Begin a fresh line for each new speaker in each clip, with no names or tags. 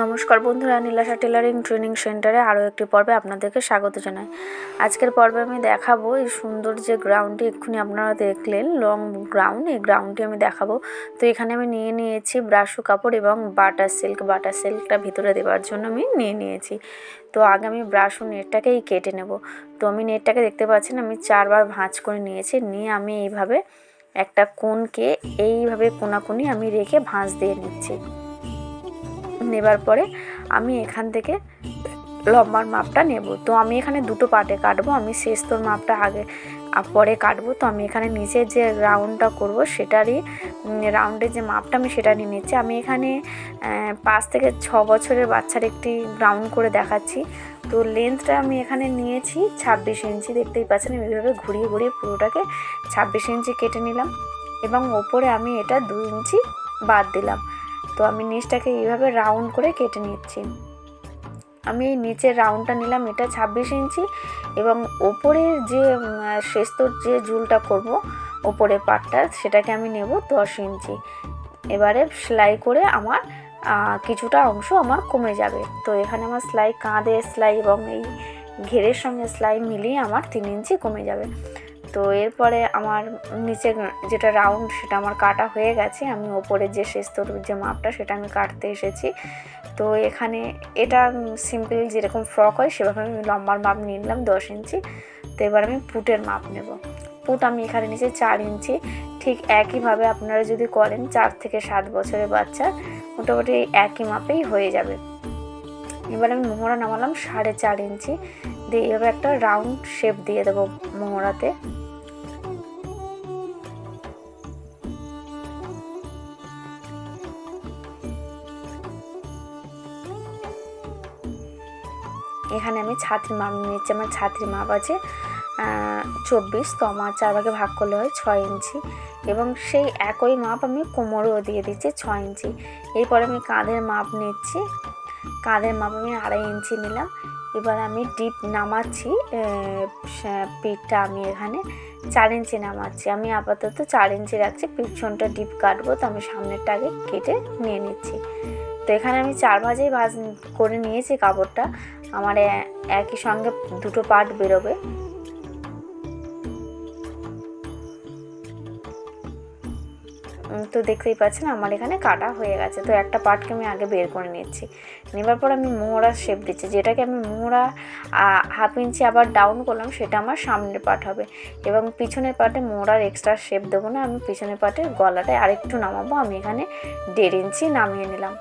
নমস্কার বন্ধুরা, Nilasha tailoring training সেন্টারে আরও একটি পর্বে আপনাদেরকে স্বাগত জানাই। আজকের পর্বে আমি দেখাবো এই সুন্দর যে গ্রাউন্ডটি এক্ষুনি আপনারা দেখলেন, লং গ্রাউন্ড, এই গ্রাউন্ডটি আমি দেখাবো। তো এখানে আমি নিয়েছি ব্রাশু কাপড় এবং বাটার সিল্কটা ভিতরে দেওয়ার জন্য আমি নিয়েছি। তো আগে আমি ব্রাশু নেটটাকেই কেটে নেব। তো আমি নেটটাকে দেখতে পাচ্ছেন আমি 4 বার ভাঁজ করে নিয়েছি, নিয়ে আমি এইভাবে একটা কোণকে এইভাবে কোনাকুনি আমি রেখে ভাঁজ দিয়ে নিচ্ছি। নেবার পরে আমি এখান থেকে লম্বার মাপটা নেব। তো আমি এখানে দুটো পার্টে কাটবো, আমি শেষতোর মাপটা আগে পরে কাটবো। তো আমি এখানে নিচের যে রাউন্ডটা করব সেটারই রাউন্ডের যে মাপটা আমি সেটা নিয়ে নিচ্ছি। আমি এখানে 5 থেকে 6 বছরের বাচ্চার একটি রাউন্ড করে দেখাচ্ছি। তো লেন্থটা আমি এখানে নিয়েছি 26 ইঞ্চি, দেখতেই পাচ্ছেন। আমি এইভাবে ঘুরিয়ে পুরোটাকে 26 ইঞ্চি কেটে নিলাম এবং ওপরে আমি এটা 2 ইঞ্চি বাদ দিলাম। তো আমি নিচটাকে এইভাবে রাউন্ড করে কেটে নিচ্ছি। আমি এই নিচের রাউন্ডটা নিলাম, এটা 26 ইঞ্চি, এবং ওপরের যে শেষতোর যে ঝুলটা করব ওপরের পাটটা সেটাকে আমি নেব 10 ইঞ্চি। এবারে সেলাই করে আমার কিছুটা অংশ আমার কমে যাবে। তো এখানে আমার সেলাই, কাঁধে সেলাই এবং এই ঘেরের সঙ্গে সেলাই মিলিয়ে আমার 3 ইঞ্চি কমে যাবে। তো এরপরে আমার নিচে যেটা রাউন্ড সেটা আমার কাটা হয়ে গেছে। আমি ওপরের যে শেষতোর যে মাপটা সেটা আমি কাটতে এসেছি। তো এখানে এটা সিম্পল যেরকম ফ্রক হয় সেভাবে আমি লম্বার মাপ নিয়ে নিলাম 10 ইঞ্চি। তো এবার আমি পুটের মাপ নেব। পুট আমি এখানে নিচে 4 ইঞ্চি। ঠিক একইভাবে আপনারা যদি করেন 4 থেকে 7 বছরের বাচ্চা মোটামুটি একই মাপেই হয়ে যাবে। এবার আমি মোহরা নামালাম 4.5 ইঞ্চি দিয়ে এভাবে একটা রাউন্ড শেপ দিয়ে দেবো মোহরাতে। এখানে আমি ছাত্রী মাপ নিচ্ছি। আমার ছাত্রী মাপ আছে 24, তো আমার 4 ভাগে ভাগ করলে হয় 6 ইঞ্চি, এবং সেই একই মাপ আমি কোমরেও দিয়ে দিচ্ছি 6 ইঞ্চি। এরপরে আমি কাঁধের মাপ নিচ্ছি। কাঁধের মাপ আমি 2.5 ইঞ্চি নিলাম। এবার আমি ডিপ নামাচ্ছি, পিঠটা আমি এখানে 4 ইঞ্চি নামাচ্ছি। আমি আপাতত 4 ইঞ্চি রাখছি, পিছনটা ডিপ কাটবো। তো আমি সামনেরটা আগে কেটে নিয়ে নিচ্ছি। তো এখানে আমি 4 ভাঁজেই ভাঁজ করে নিয়েছি কাপড়টা। আমার একই সঙ্গে দুটো পার্ট বেরোবে। তো দেখতেই পাচ্ছেন আমার এখানে কাটা হয়ে গেছে। তো একটা পার্টকে আমি আগে বের করে নিচ্ছি। নেবার পর আমি মোহরা শেপ দিচ্ছি। যেটাকে আমি মোহরা 1/2 ইঞ্চি আবার ডাউন করলাম সেটা আমার সামনের পার্ট হবে, এবং পিছনের পার্টে মোহরার এক্সট্রা শেপ দেবো না। আমি পিছনের পার্টের গলাটায় আরেকটু নামাবো। আমি এখানে 1.5 ইঞ্চি নামিয়ে নিলাম।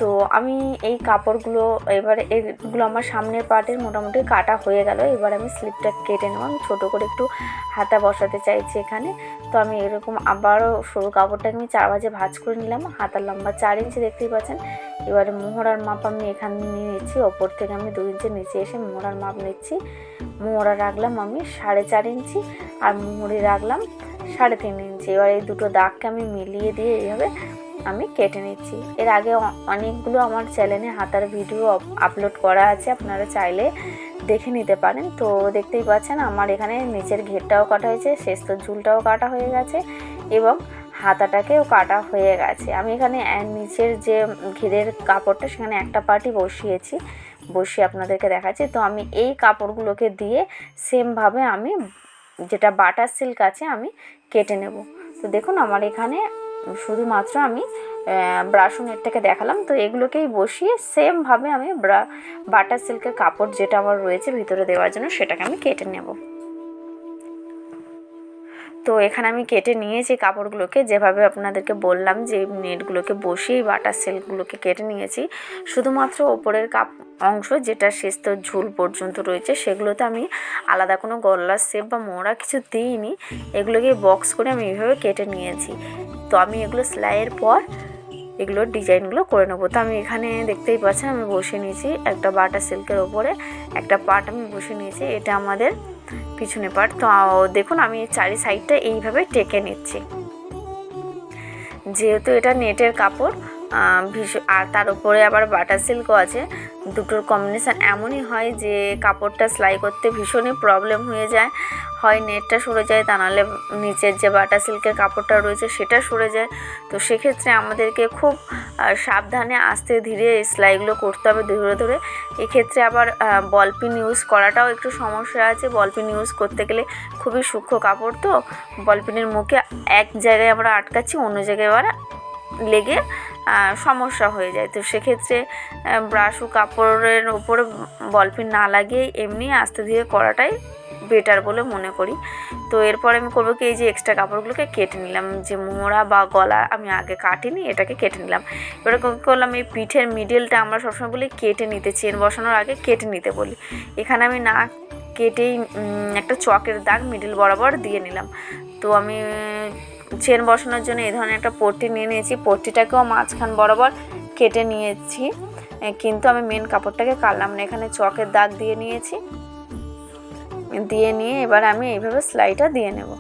তো আমি এই কাপড়গুলো এবারে এগুলো আমার সামনের পার্টের মোটামুটি কাটা হয়ে গেল। এবার আমি স্লিপটা কেটে নেব। আমি ছোটো করে একটু হাতা বসাতে চাইছি এখানে। তো আমি এরকম আবারও সরু কাপড়টাকে আমি 4 ভাঁজে ভাঁজ করে নিলাম। হাতার লম্বা 4 ইঞ্চি, দেখতেই পাচ্ছেন। এবারে মোহরার মাপ আমি এখানে নিয়ে নিচ্ছি। ওপর থেকে আমি 2 ইঞ্চি নিচে এসে মোহরার মাপ নিচ্ছি। মোহরা রাখলাম আমি 4.5 ইঞ্চি আর মুহুরি রাখলাম 3.5 ইঞ্চি। এবার এই দুটো দাগকে আমি মিলিয়ে দিয়ে এইভাবে আমি কেটে নিচ্ছি। এর আগে অনেকগুলো আমার চ্যানেলে হাতার ভিডিও আপলোড করা আছে, আপনারা চাইলে দেখে নিতে পারেন। তো দেখতেই পাচ্ছেন আমার এখানে নিচের ঘেরটাও কাটা হয়েছে, শেষতোর ঝুলটাও কাটা হয়ে গেছে এবং হাতাটাকেও কাটা হয়ে গেছে। আমি এখানে নিচের যে ঘেরের কাপড়টা সেখানে একটা পার্টই বসিয়ে আপনাদেরকে দেখাচ্ছি। তো আমি এই কাপড়গুলোকে দিয়ে সেমভাবে আমি যেটা বাটার সিল্ক আছে আমি কেটে নেব। তো দেখুন আমার এখানে শুধুমাত্র আমি ব্রাশু নেটটাকে দেখালাম। তো এগুলোকেই বসিয়ে সেমভাবে আমি বাটার সিল্কের কাপড় যেটা আমার রয়েছে ভিতরে দেওয়ার জন্য সেটাকে আমি কেটে নেব। তো এখানে আমি কেটে নিয়েছি কাপড়গুলোকে, যেভাবে আপনাদেরকে বললাম যে নেটগুলোকে বসিয়েই বাটার সিল্কগুলোকে কেটে নিয়েছি। শুধুমাত্র ওপরের অংশ যেটা শেষতোর ঝুল পর্যন্ত রয়েছে সেগুলোতে আমি আলাদা কোনো গলার শেপ বা মোড়া কিছু দিইনি। এগুলোকে বক্স করে আমি এইভাবে কেটে নিয়েছি। তো আমি এগুলো সেলাইয়ের পর এগুলোর ডিজাইনগুলো করে নেবো। তো আমি এখানে দেখতেই পাচ্ছেন আমি বসিয়ে নিয়েছি একটা বাটার সিল্কের ওপরে একটা পার্ট আমি বসিয়ে নিয়েছি। এটা আমাদের পিছনে পার্ট। তো দেখুন আমি চারি সাইডটা এইভাবে টেকে নিচ্ছি। যেহেতু এটা নেটের কাপড় আর তার উপরে আবার বাটার সিল্কও আছে, দুটোর কম্বিনেশান এমনই হয় যে কাপড়টা সেলাই করতে ভীষণই প্রবলেম হয়ে যায়। হয় নেটটা সরে যায়, তা নাহলে নিচের যে বাটা সিল্কের কাপড়টা রয়েছে সেটা সরে যায়। তো সেক্ষেত্রে আমাদেরকে খুব সাবধানে আস্তে ধীরে সেলাইগুলো করতে হবে ধরে ধরে। এক্ষেত্রে আবার বল পিন ইউজ করাটাও একটু সমস্যা আছে। বল পিন ইউজ করতে গেলে খুবই সূক্ষ্ম কাপড়, তো বল পিনের মুখে এক জায়গায় আমরা আটকাচ্ছি, অন্য জায়গায় আবার লেগে সমস্যা হয়ে যায়। তো সেক্ষেত্রে ব্রাশ ও কাপড়ের ওপরে বল পিন না লাগিয়ে এমনি আস্তে ধীরে করাটাই বেটার বলে মনে করি। তো এরপরে আমি করবো কি, এই যে এক্সট্রা কাপড়গুলোকে কেটে নিলাম, যে মোড়া বা গলা আমি আগে কাটিনি, এটাকে কেটে নিলাম। এবারে কী করলাম, এই পিঠের মিডলটা আমরা সবসময় বলি কেটে নিতে, চেন বসানোর আগে কেটে নিতে বলি। এখানে আমি না কেটেই একটা চকের দাগ মিডল বরাবর দিয়ে নিলাম। তো আমি চেন বসানোর জন্য এই ধরনের একটা পট্টি নিয়ে নিয়েছি, পট্টিটাকেও মাঝখান বরাবর কেটে নিয়েছি, কিন্তু আমি মেন কাপড়টাকে কাটলাম না, এখানে চকের দাগ দিয়ে নিয়েছি। দিয়ে নিয়ে এবার আমি এইভাবে সেলাইটা দিয়ে নেব।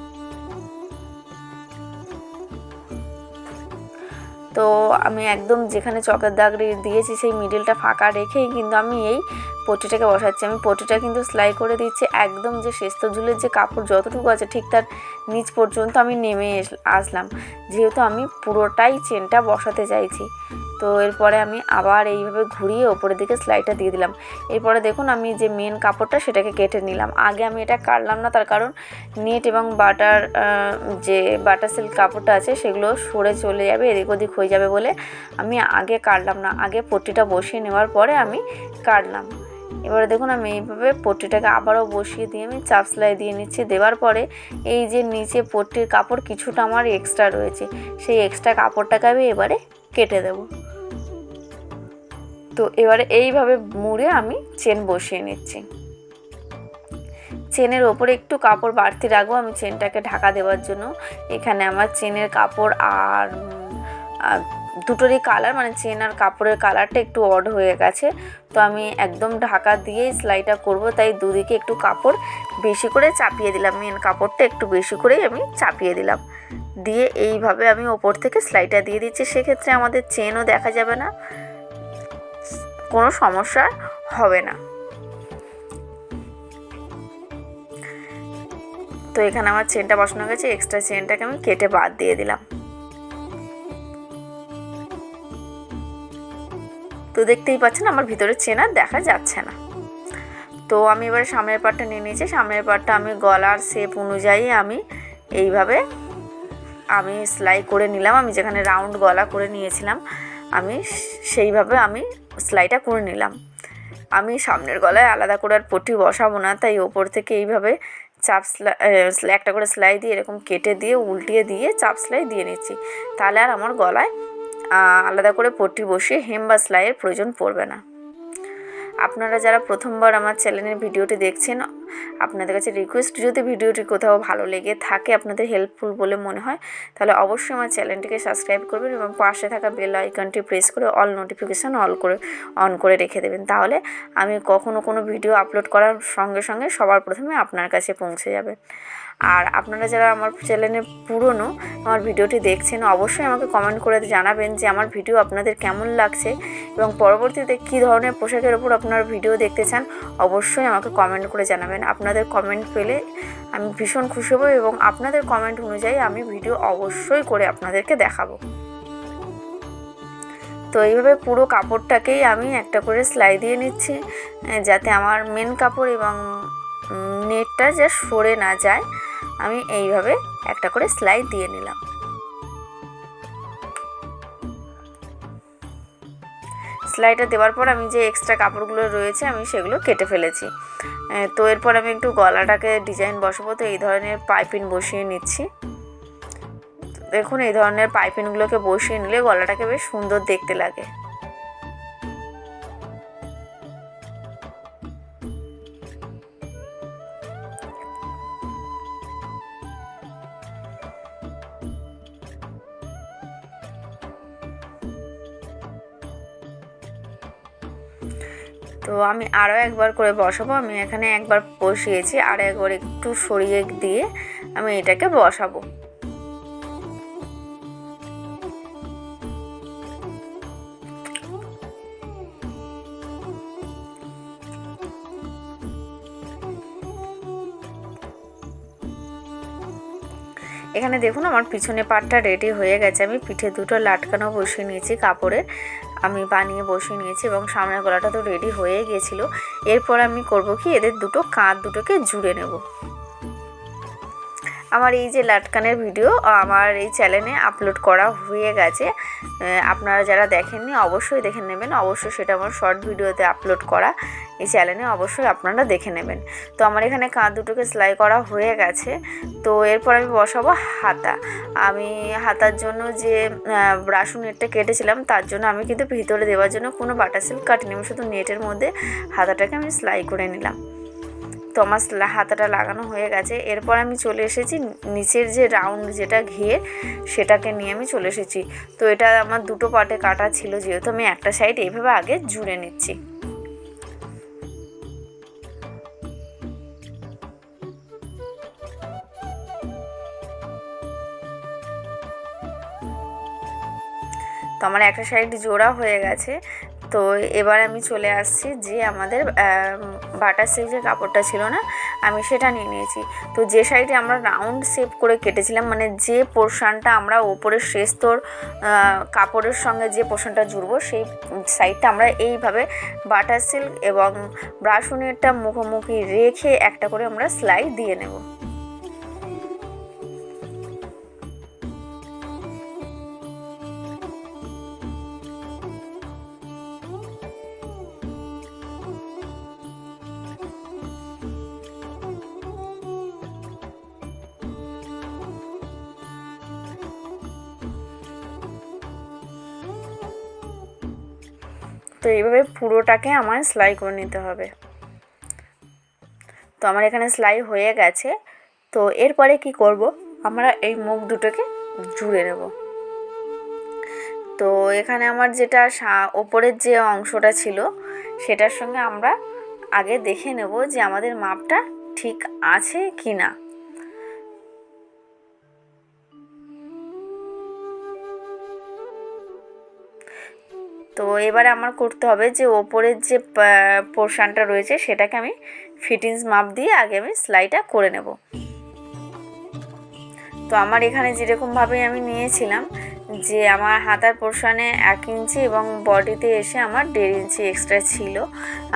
তো আমি একদম যেখানে চকের দাগ দিয়েছি সেই মিডলটা ফাঁকা রেখেই কিন্তু আমি এই পট্টিটাকে বসাচ্ছি। আমি পট্টিটা কিন্তু সেলাই করে দিচ্ছি একদম যে শেস্ত ঝুলের যে কাপড় যতটুকু আছে ঠিক তার নিচ পর্যন্ত আমি নেমে আসলাম, যেহেতু আমি পুরোটাই চেনটা বসাতে চাইছি। তো এরপরে আমি আবার এইভাবে ঘুরিয়ে ওপরের দিকে সেলাইটা দিয়ে দিলাম। এরপরে দেখুন আমি যে মেন কাপড়টা সেটাকে কেটে নিলাম। আগে আমি এটা কাটলাম না, তার কারণ নেট এবং যে বাটার সিল্ক কাপড়টা আছে সেগুলো সরে চলে যাবে, এদিক ওদিক হয়ে যাবে বলে আমি আগে কাটলাম না, আগে পট্টিটা বসিয়ে নেওয়ার পরে আমি কাটলাম। এবারে দেখুন আমি এইভাবে পট্টিটাকে আবারও বসিয়ে দিয়ে আমি চাপ সেলাই দিয়ে নিচ্ছি। দেওয়ার পরে এই যে নিচে পট্টির কাপড় কিছুটা আমার এক্সট্রা রয়েছে, সেই এক্সট্রা কাপড়টাকে আমি এবারে কেটে দেব। তো এবারে এইভাবে মুড়ে আমি চেন বসিয়ে নিচ্ছি। চেনের ওপরে একটু কাপড় বাড়তি রাখবো আমি চেনটাকে ঢাকা দেওয়ার জন্য। এখানে আমার চেনের কাপড় আর দুটোরই কালার, মানে চেন আর কাপড়ের কালারটা একটু অড হয়ে গেছে, তো আমি একদম ঢাকা দিয়েই সেলাইটা করব, তাই দুদিকে একটু কাপড় বেশি করে চাপিয়ে দিলাম, মেন কাপড়টা একটু বেশি করেই আমি চাপিয়ে দিলাম। দিয়ে এইভাবে আমি ওপর থেকে সেলাইটা দিয়ে দিচ্ছি, সেক্ষেত্রে আমাদের চেনও দেখা যাবে না, কোনো সমস্যা হবে না। তো এখানে আমার চেনটা বসানো গেছে, এক্সট্রা চেনটাকে আমি কেটে বাদ দিয়ে দিলাম। তো দেখতেই পাচ্ছেন আমার ভিতরে চেন আর দেখা যাচ্ছে না। তো আমি এবারে সামনের পাটটা নিয়ে নিয়েছি, সামনের পাটটা আমি গলার শেপ অনুযায়ী আমি এইভাবে আমি সেলাই করে নিলাম। আমি যেখানে রাউন্ড গলা করে নিয়েছিলাম আমি সেইভাবে আমি সেলাইটা করে নিলাম। আমি সামনের গলায় আলাদা করে আর পট্টি বসাবো না, তাই ওপর থেকে এইভাবে চাপ সেলাই একটা করে সেলাই দিয়ে এরকম কেটে দিয়ে উল্টিয়ে দিয়ে চাপ সেলাই দিয়ে নিচ্ছি, তাহলে আর আমার গলায় আলাদা করে পট্টি বসিয়ে হেম বা সেলাইয়ের প্রয়োজন পড়বে না। আপনারা যারা প্রথমবার আমার চ্যানেলের ভিডিওটি দেখছেন, আপনাদের কাছে রিকোয়েস্ট, যদি ভিডিওটি কোথাও ভালো লেগে থাকে, আপনাদের হেল্পফুল বলে মনে হয়, তাহলে অবশ্যই আমার চ্যানেলটিকে সাবস্ক্রাইব করবেন এবং পাশে থাকা বেল আইকনটি প্রেস করে অল নোটিফিকেশান অন করে রেখে দেবেন, তাহলে আমি কখনো কোনো ভিডিও আপলোড করার সঙ্গে সঙ্গে সবার প্রথমে আপনার কাছে পৌঁছে যাবে। আর আপনারা যারা আমার চ্যানেলে পুরনো আমার ভিডিওটি দেখছেন, অবশ্যই আমাকে কমেন্ট করে জানাবেন যে আমার ভিডিও আপনাদের কেমন লাগছে এবং পরবর্তীতে কী ধরনের পোশাকের ওপর আপনারা ভিডিও দেখতে চান, অবশ্যই আমাকে কমেন্ট করে জানাবেন। আপনাদের কমেন্ট পেলে আমি ভীষণ খুশি হব এবং আপনাদের কমেন্ট অনুযায়ী আমি ভিডিও অবশ্যই করে আপনাদেরকে দেখাবো। তো এইভাবে পুরো কাপড়টাকেই আমি একটা করে সেলাই দিয়ে নিচ্ছি, যাতে আমার মেন কাপড় এবং নেটটা যা সরে না যায়, আমি এইভাবে একটা করে সেলাই দিয়ে নিলাম। সেলাইটা দেওয়ার পর আমি যে এক্সট্রা কাপড়গুলো রয়েছে আমি সেগুলো কেটে ফেলেছি। তো এরপর আমি একটু গলাটাকে ডিজাইন বসাবো, তো এই ধরনের পাইপিং বসিয়ে নিচ্ছি। দেখুন এই ধরনের পাইপিংগুলোকে বসিয়ে নিলে গলাটাকে বেশ সুন্দর দেখতে লাগে। তো আমি আরও একবার করে বসাবো, আমি এখানে একবার বসিয়েছি, আর একবার একটু সরিয়ে দিয়ে আমি এটাকে বসাবো। এখানে দেখুন আমার পিছনে পাটটা রেডি হয়ে গেছে। আমি পিঠে দুটো লাটকানো বসিয়ে নিয়েছি কাপড়ের, আমি বানিয়ে বসিয়ে নিয়েছি এবং সামনের গলাটা তো রেডি হয়ে গিয়েছিল। এরপর আমি করব কি, এদের দুটো কাঁধ দুটোকে জুড়ে নেব। আমার এই যে লাটকানের ভিডিও আমার এই চ্যানেলে আপলোড করা হয়ে গেছে, আপনারা যারা দেখেননি অবশ্যই দেখে নেবেন। অবশ্যই সেটা আমার শর্ট ভিডিওতে আপলোড করা, এই চ্যানেলে অবশ্যই আপনারা দেখে নেবেন। তো আমার এখানে কাঁধ দুটোকে সেলাই করা হয়ে গেছে। তো এরপর আমি বসাবো হাতা। আমি হাতার জন্য যে ব্রাশ নেটটা কেটেছিলাম তার জন্য আমি কিন্তু ভিতরে দেওয়ার জন্য কোনো বাটা সিল্ক কাটিনি, আমি শুধু নেটের মধ্যে হাতাটাকে আমি সেলাই করে নিলাম। তো আমার হাতাটা লাগানো হয়ে গেছে। এরপর আমি চলে এসেছি নিচের যে রাউন্ড যেটা ঘিরে সেটাকে নিয়ে আমি চলে এসেছি। তো এটা আমার দুটো পার্টে কাটা ছিল, যেহেতু আমি একটা সাইড এইভাবে আগে জুড়ে নিচ্ছি। তো আমার একটা সাইড জোড়া হয়ে গেছে। তো এবার আমি চলে আসছি যে আমাদের বাটার সিল্ক যে কাপড়টা ছিল না, আমি সেটা নিয়ে নিয়েছি। তো যে সাইডে আমরা রাউন্ড শেপ করে কেটেছিলাম, মানে যে পোর্শনটা আমরা ওপরের শেষতর কাপড়ের সঙ্গে যে পোর্শনটা জুড়বো সেই সাইডটা আমরা এইভাবে বাটার সিল্ক এবং ব্রাশনেরটা মুখোমুখি রেখে একটা করে আমরা সেলাই দিয়ে নেব। তো এইভাবে পুরোটাকে আমার সেলাই করে নিতে হবে। তো আমার এখানে সেলাই হয়ে গেছে। তো এরপরে কি করব, আমরা এই মুখ দুটোকে জুড়ে নেব। তো এখানে আমার যেটা ওপরের যে অংশটা ছিল সেটার সঙ্গে আমরা আগে দেখে নেব যে আমাদের মাপটা ঠিক আছে কি না। তো এবারে আমার করতে হবে যে ওপরের যে পোর্শনটা রয়েছে সেটাকে আমি ফিটিংস মাপ দিয়ে আগে আমি সেলাইটা করে নেব। তো আমার এখানে যেরকমভাবে আমি নিয়েছিলাম যে আমার হাতার পোর্শনে 1 ইঞ্চি এবং বডিতে এসে আমার 1.5 ইঞ্চি এক্সট্রা ছিল।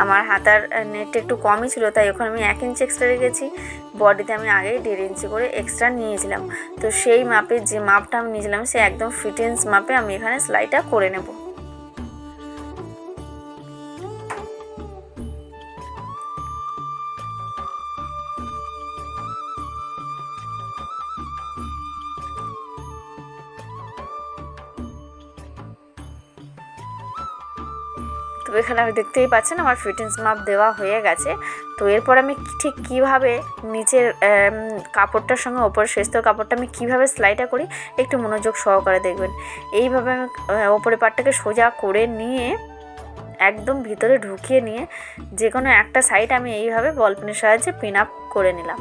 আমার হাতার নেটটা একটু কমই ছিল, তাই ওখানে আমি 1 ইঞ্চি এক্সট্রা রেখেছি, বডিতে আমি আগেই 1.5 ইঞ্চি করে এক্সট্রা নিয়েছিলাম। তো সেই মাপে যে মাপটা আমি নিয়েছিলাম সে একদম ফিটিংস মাপে আমি এখানে সেলাইটা করে নেব। তো এখানে আমি দেখতেই পাচ্ছেন আমার ফিটিংস মাপ দেওয়া হয়ে গেছে। তো এরপর আমি ঠিক কিভাবে নিচের কাপড়টার সঙ্গে ওপরের শেষতর কাপড়টা আমি কিভাবে সেলাইটা করি একটু মনোযোগ সহকারে দেখবেন। এইভাবে আমি ওপরের পাটটাকে সোজা করে নিয়ে একদম ভিতরে ঢুকিয়ে নিয়ে যে কোনো একটা সাইড আমি এইভাবে বল পেনের সাহায্যে পিন আপ করে নিলাম।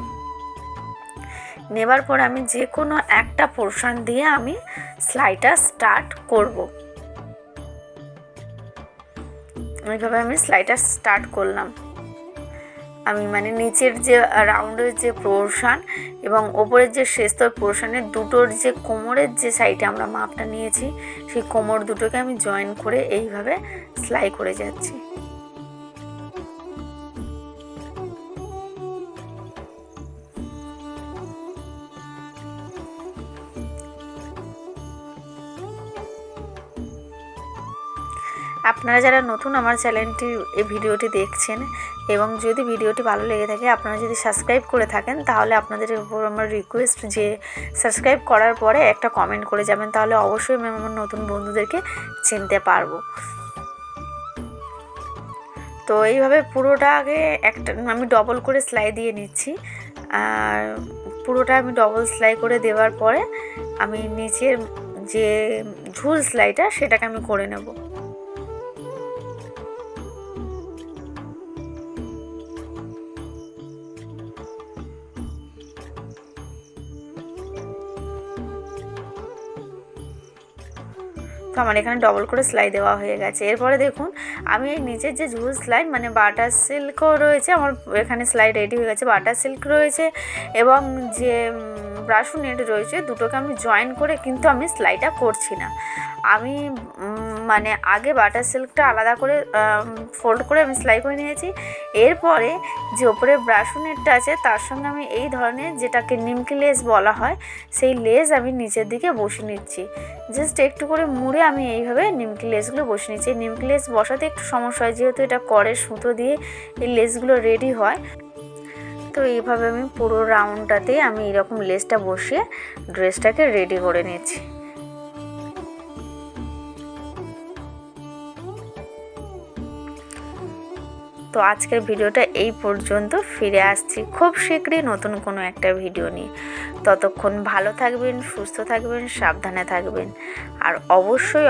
নেবার পর আমি যে কোনো একটা পোর্শন দিয়ে আমি সেলাইটা স্টার্ট করব। এইভাবে আমি সেলাইটা স্টার্ট করলাম। আমি মানে নিচের যে রাউন্ডের যে পোর্শন এবং ওপরের যে শেষতর পোর্শনের দুটোর যে কোমরের যে সাইডে আমরা মাপটা নিয়েছি সেই কোমর দুটোকে আমি জয়েন করে এইভাবে সেলাই করে যাচ্ছি। আপনারা যারা নতুন আমার চ্যানেলটি এই ভিডিওটি দেখছেন এবং যদি ভিডিওটি ভালো লেগে থাকে, আপনারা যদি সাবস্ক্রাইব করে থাকেন তাহলে আপনাদের উপর আমার রিকোয়েস্ট যে সাবস্ক্রাইব করার পরে একটা কমেন্ট করে যাবেন, তাহলে অবশ্যই আমি আমার নতুন বন্ধুদেরকে চিনতে পারবো। তো এইভাবে পুরোটা আগে একটা আমি ডবল করে সেলাই দিয়ে নিচ্ছি, আর পুরোটা আমি ডবল সেলাই করে দেওয়ার পরে আমি নিচের যে ঝুল সেলাইটা সেটাকে আমি করে নেব। তো আমার এখানে ডবল করে সেলাই দেওয়া হয়ে গেছে। এরপরে দেখুন আমি এই নিচের যে ঝুল সেলাই মানে বাটার সিল্কও রয়েছে, আমার এখানে সেলাই রেডি হয়ে গেছে, বাটার সিল্ক রয়েছে এবং যে ব্রাশো নেট রয়েছে দুটোকে আমি জয়েন করে কিন্তু আমি সেলাইটা করছি না। আমি মানে আগে বাটার সিল্কটা আলাদা করে ফোল্ড করে আমি সেলাই করে নিয়েছি। এরপরে যে ওপরে ব্রাশো নেটটা আছে তার সঙ্গে আমি এই ধরনের যেটাকে নিমকি লেস বলা হয় সেই লেস আমি নিচের দিকে বসিয়ে নিচ্ছি। জাস্ট একটু করে মুড়ে আমি এইভাবে নিমকি লেসগুলো বসিয়ে নিচ্ছি। নিমকি লেস বসাতে একটু সমস্যা হয় যেহেতু এটা কড়ের সুতো দিয়ে এই লেসগুলো রেডি হয়। তো এইভাবে আমি পুরো রাউন্ডটাতে আমি এরকম লেসটা বসিয়ে ড্রেসটাকে রেডি করে নিচ্ছি। তো আজকের ভিডিওটা এই পর্যন্ত। ফিরে আসছি খুব শীঘ্রই নতুন কোনো একটা ভিডিও নিয়ে। ততক্ষণ ভালো থাকবেন, সুস্থ থাকবেন, সাবধানে থাকবেন আর অবশ্যই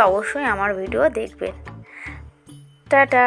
আমার ভিডিও দেখবেন। টাটা।